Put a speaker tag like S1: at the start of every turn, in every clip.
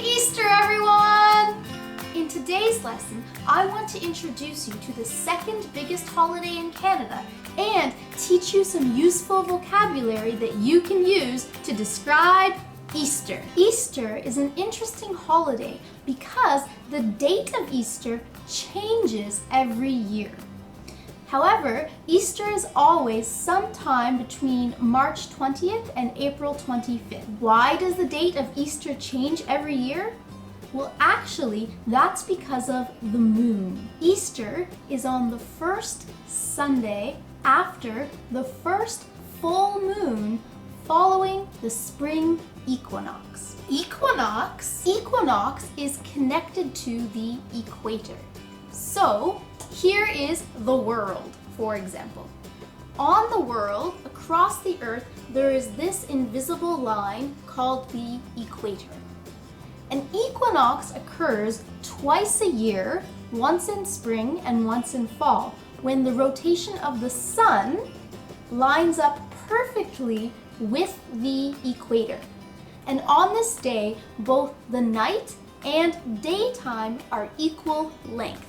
S1: Easter, everyone! In today's lesson, I want to introduce you to the second biggest holiday in Canada and teach you some useful vocabulary that you can use to describe Easter. Easter is an interesting holiday because the date of Easter changes every year. However, Easter is always sometime between March 20th and April 25th. Why does the date of Easter change every year? Well, actually, that's because of the moon. Easter is on the first Sunday after the first full moon following the spring equinox. Equinox is connected to the equator. So, here is the world, for example. On the world, across the earth, there is this invisible line called the equator. An equinox occurs twice a year, once in spring and once in fall, when the rotation of the sun lines up perfectly with the equator. And on this day, both the night and daytime are equal length.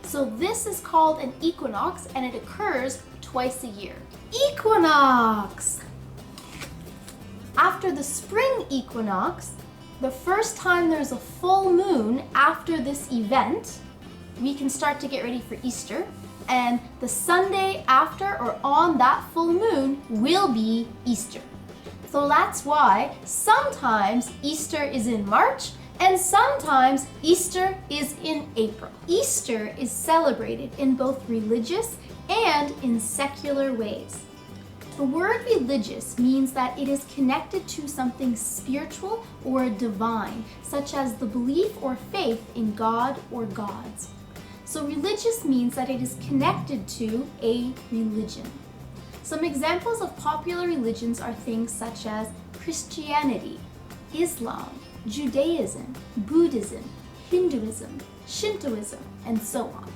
S1: So this is called an equinox and it occurs twice a year. Equinox! After the spring equinox, the first time there's a full moon after this event, we can start to get ready for Easter. And the Sunday after or on that full moon will be Easter. So that's why sometimes Easter is in March and sometimes Easter is in April. Easter is celebrated in both religious and in secular ways. The word religious means that it is connected to something spiritual or divine, such as the belief or faith in God or gods. So religious means that it is connected to a religion. Some examples of popular religions are things such as Christianity, Islam, Judaism, Buddhism, Hinduism, Shintoism, and so on.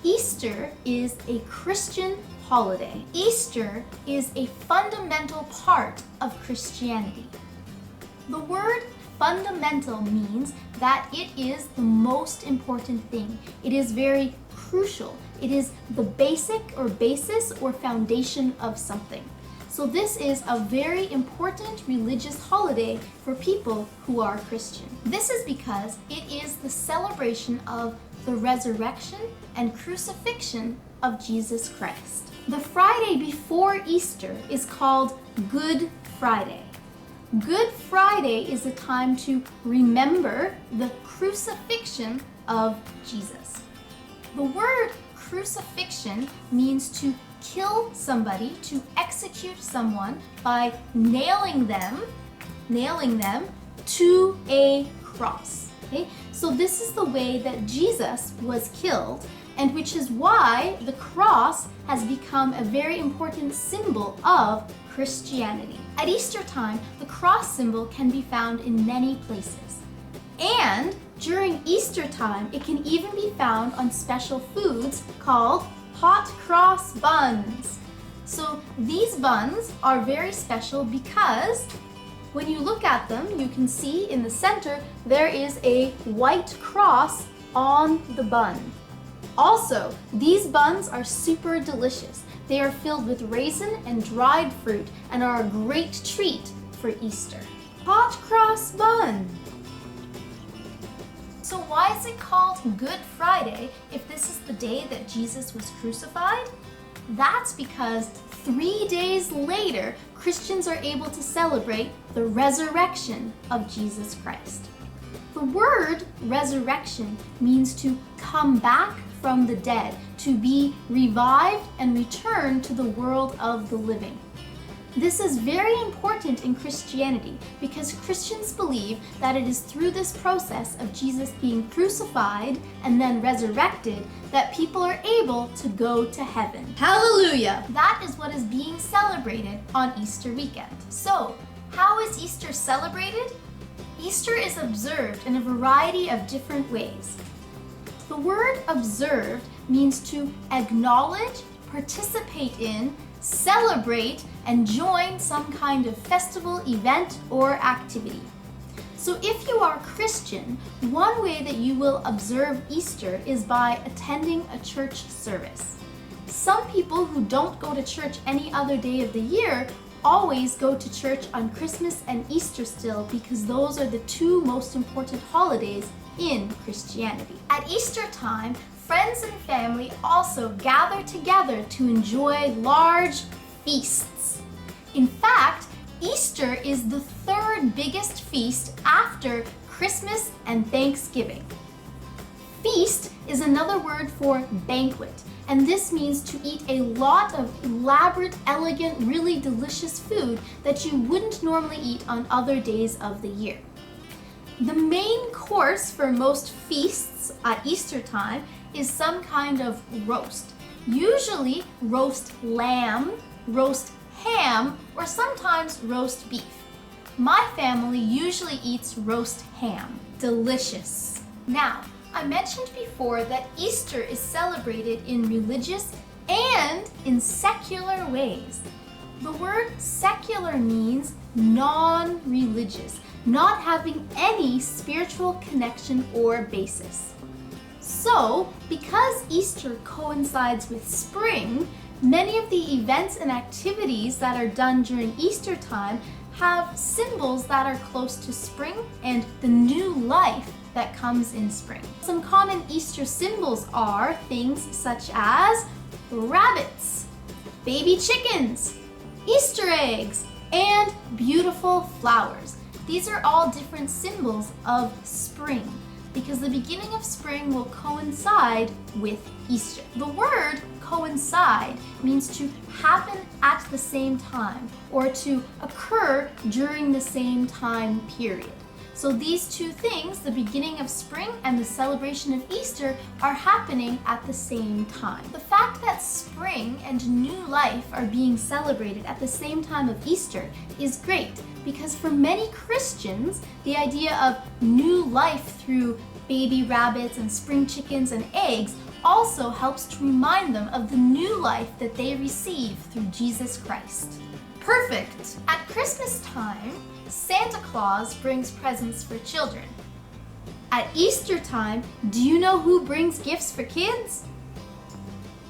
S1: Easter is a Christian holiday. Easter is a fundamental part of Christianity. The word fundamental means that it is the most important thing. It is very crucial. It is the basic or basis or foundation of something. So this is a very important religious holiday for people who are Christian. This is because it is the celebration of the resurrection and crucifixion of Jesus Christ. The Friday before Easter is called Good Friday. Good Friday is a time to remember the crucifixion of Jesus. The word crucifixion means to kill somebody, to execute someone by nailing them to a cross. Okay? So this is the way that Jesus was killed, and which is why the cross has become a very important symbol of Christianity. At Easter time, the cross symbol can be found in many places. And during Easter time, it can even be found on special foods called hot cross buns. So these buns are very special because when you look at them, you can see in the center there is a white cross on the bun. Also, these buns are super delicious. They are filled with raisin and dried fruit and are a great treat for Easter. Hot cross bun. So why is it called Good Friday if this is the day that Jesus was crucified? That's because 3 days later, Christians are able to celebrate the resurrection of Jesus Christ. The word resurrection means to come back from the dead, to be revived and return to the world of the living. This is very important in Christianity because Christians believe that it is through this process of Jesus being crucified and then resurrected that people are able to go to heaven. Hallelujah! That is what is being celebrated on Easter weekend. So, how is Easter celebrated? Easter is observed in a variety of different ways. The word observed means to acknowledge, participate in, celebrate, and join some kind of festival, event, or activity. So So if you are Christian, one way that you will observe Easter is by attending a church service. Some people who don't go to church any other day of the year always go to church on Christmas and Easter still, because those are the two most important holidays in Christianity. At Easter time, friends and family also gather together to enjoy large feasts. In fact, Easter is the third biggest feast after Christmas and Thanksgiving. Feast is another word for banquet, and this means to eat a lot of elaborate, elegant, really delicious food that you wouldn't normally eat on other days of the year. The main course for most feasts at Easter time is some kind of roast. Usually roast lamb, roast ham, or sometimes roast beef. My family usually eats roast ham. Delicious. Now, I mentioned before that Easter is celebrated in religious and in secular ways. The word secular means non-religious, not having any spiritual connection or basis. So, because Easter coincides with spring, many of the events and activities that are done during Easter time have symbols that are close to spring and the new life that comes in spring. Some common Easter symbols are things such as rabbits, baby chickens, Easter eggs, and beautiful flowers. These are all different symbols of spring, because the beginning of spring will coincide with Easter. The word coincide means to happen at the same time or to occur during the same time period. So these two things, the beginning of spring and the celebration of Easter, are happening at the same time. The fact that spring and new life are being celebrated at the same time of Easter is great, because for many Christians, the idea of new life through baby rabbits and spring chickens and eggs also helps to remind them of the new life that they receive through Jesus Christ. Perfect! At Christmas time, Santa Claus brings presents for children. At Easter time, do you know who brings gifts for kids?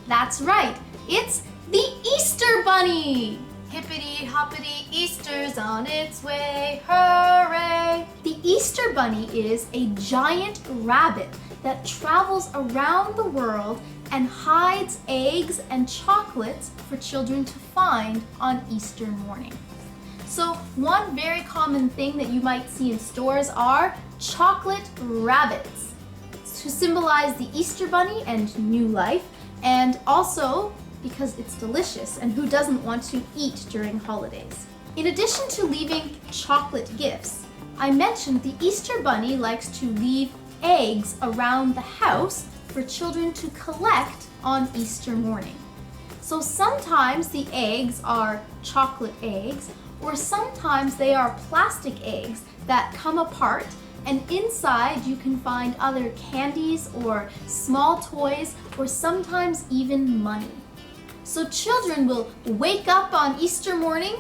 S1: That's right, it's the Easter Bunny! Hippity hoppity, Easter's on its way, hooray! The Easter Bunny is a giant rabbit that travels around the world and hides eggs and chocolates for children to find on Easter morning. So one very common thing that you might see in stores are chocolate rabbits to symbolize the Easter Bunny and new life, and also because it's delicious, and who doesn't want to eat during holidays? In addition to leaving chocolate gifts, I mentioned the Easter Bunny likes to leave eggs around the house for children to collect on Easter morning. So sometimes the eggs are chocolate eggs, or sometimes they are plastic eggs that come apart, and inside you can find other candies or small toys, or sometimes even money. So children will wake up on Easter morning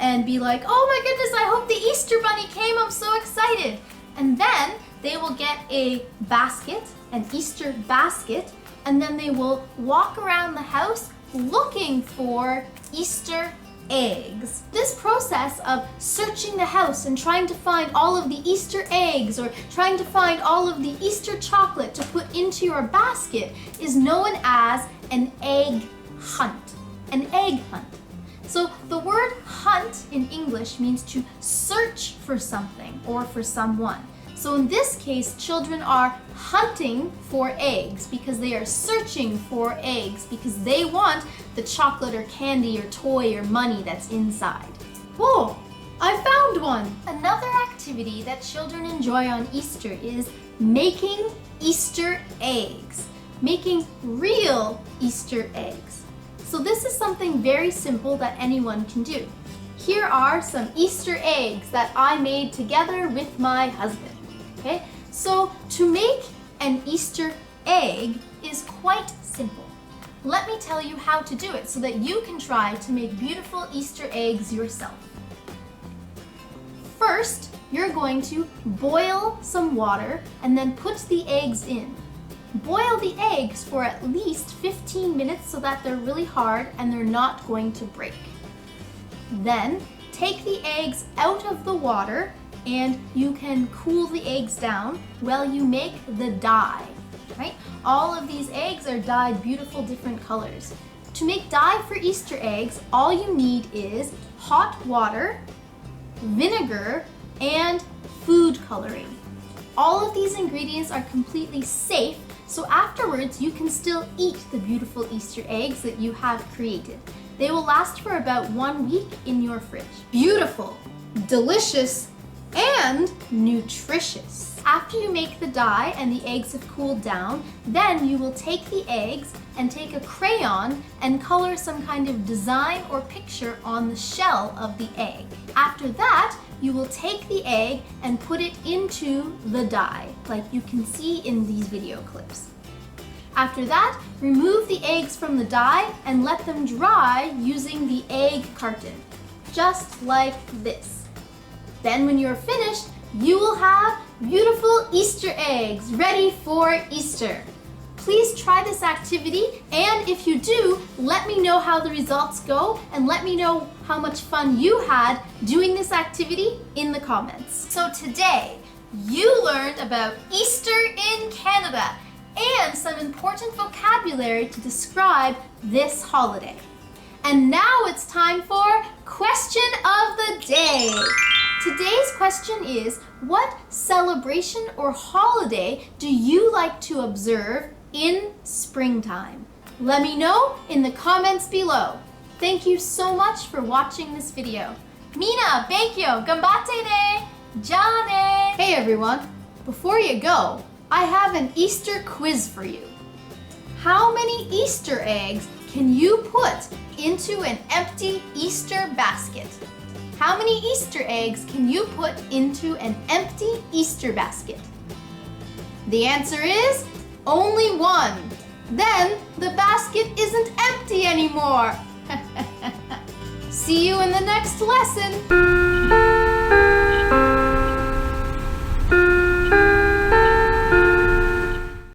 S1: and be like, oh my goodness, I hope the Easter Bunny came, I'm so excited. And then they will get a basket, an Easter basket, and then they will walk around the house looking for Easter eggs. This process of searching the house and trying to find all of the Easter eggs or trying to find all of the Easter chocolate to put into your basket is known as an egg hunt. An egg hunt. So the word hunt in English means to search for something or for someone. So in this case, children are hunting for eggs because they are searching for eggs because they want the chocolate or candy or toy or money that's inside. Oh, I found one! Another activity that children enjoy on Easter is making Easter eggs. Making real Easter eggs. So this is something very simple that anyone can do. Here are some Easter eggs that I made together with my husband. Okay, so to make an Easter egg is quite simple. Let me tell you how to do it so that you can try to make beautiful Easter eggs yourself. First, you're going to boil some water and then put the eggs in. Boil the eggs for at least 15 minutes so that they're really hard and they're not going to break. Then take the eggs out of the water and you can cool the eggs down while you make the dye, right? All of these eggs are dyed beautiful different colors. To make dye for Easter eggs, all you need is hot water, vinegar, and food coloring. All of these ingredients are completely safe, so afterwards you can still eat the beautiful Easter eggs that you have created. They will last for about 1 week in your fridge. Beautiful, delicious, and nutritious. After you make the dye and the eggs have cooled down, then you will take the eggs and take a crayon and color some kind of design or picture on the shell of the egg. After that, you will take the egg and put it into the dye, like you can see in these video clips. After that, remove the eggs from the dye and let them dry using the egg carton, just like this. Then when you're finished, you will have beautiful Easter eggs ready for Easter. Please try this activity, and if you do, let me know how the results go and let me know how much fun you had doing this activity in the comments. So today, you learned about Easter in Canada and some important vocabulary to describe this holiday. And now it's time for Question of the Day. Today's question is, what celebration or holiday do you like to observe in springtime? Let me know in the comments below. Thank you so much for watching this video. Mina, benkyo, ganbatte ne! Ja ne! Hey everyone, before you go, I have an Easter quiz for you. How many Easter eggs can you put into an empty Easter basket? How many Easter eggs can you put into an empty Easter basket? The answer is only 1. Then the basket isn't empty anymore. See you in the next lesson.